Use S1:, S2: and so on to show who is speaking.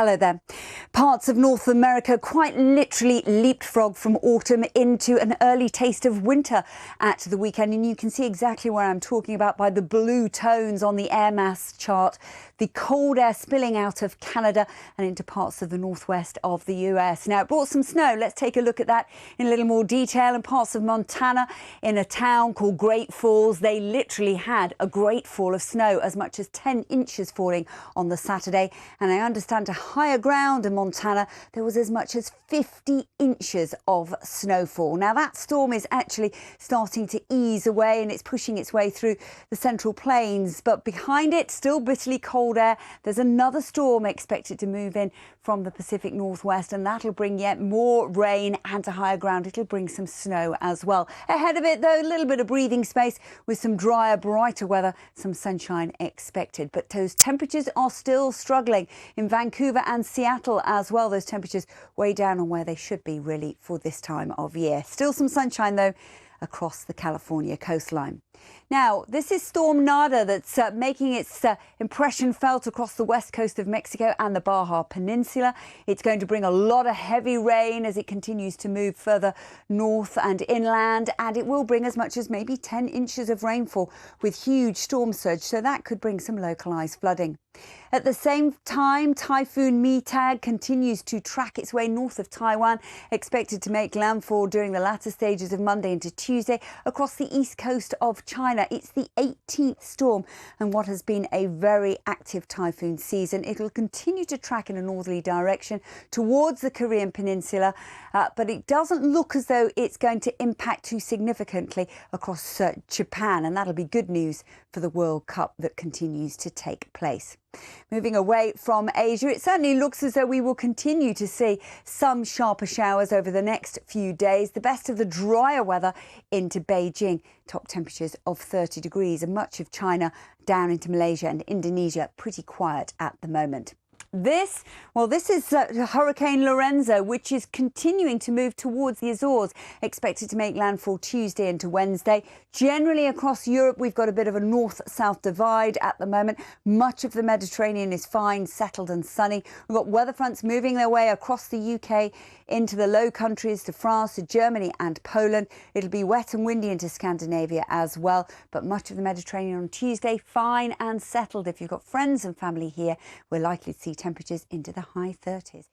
S1: Hello there. Parts of North America quite literally leapfrog from autumn into an early taste of winter at the weekend. And you can see exactly where I'm talking about by the blue tones on the air mass chart. The cold air spilling out of Canada and into parts of the northwest of the US. Now, it brought some snow. Let's take a look at that in a little more detail. In parts of Montana, in a town called Great Falls, they literally had a great fall of snow, as much as 10 inches falling on the Saturday. And I understand to higher ground in Montana, there was as much as 50 inches of snowfall. Now, that storm is actually starting to ease away and it's pushing its way through the Central Plains. But behind it, still bitterly cold air. There's another storm expected to move in from the Pacific Northwest, and that'll bring yet more rain, and to higher ground it'll bring some snow as well. Ahead of it, though, a little bit of breathing space with some drier, brighter weather, some sunshine expected. But those temperatures are still struggling in Vancouver and Seattle as well. Those temperatures way down on where they should be really for this time of year. Still some sunshine, though, across the California coastline. Now, this is Storm Narda that's making its impression felt across the west coast of Mexico and the Baja Peninsula. It's going to bring a lot of heavy rain as it continues to move further north and inland, and it will bring as much as maybe 10 inches of rainfall with huge storm surge, so that could bring some localised flooding. At the same time, Typhoon Mitag continues to track its way north of Taiwan, expected to make landfall during the latter stages of Monday into Tuesday across the east coast of China. It's the 18th storm and what has been a very active typhoon season. It'll continue to track in a northerly direction towards the Korean Peninsula, but it doesn't look as though it's going to impact too significantly across Japan, and that'll be good news for the World Cup that continues to take place. Moving away from Asia, it certainly looks as though we will continue to see some sharper showers over the next few days. The best of the drier weather into Beijing, top temperatures of 30 degrees, and much of China down into Malaysia and Indonesia pretty quiet at the moment. This is Hurricane Lorenzo, which is continuing to move towards the Azores, expected to make landfall Tuesday into Wednesday. Generally across Europe, we've got a bit of a north-south divide at the moment. Much of the Mediterranean is fine, settled and sunny. We've got weather fronts moving their way across the UK into the Low Countries, to France, to Germany and Poland. It'll be wet and windy into Scandinavia as well, but much of the Mediterranean on Tuesday, fine and settled. If you've got friends and family here, we're likely to see temperatures into the high 30s.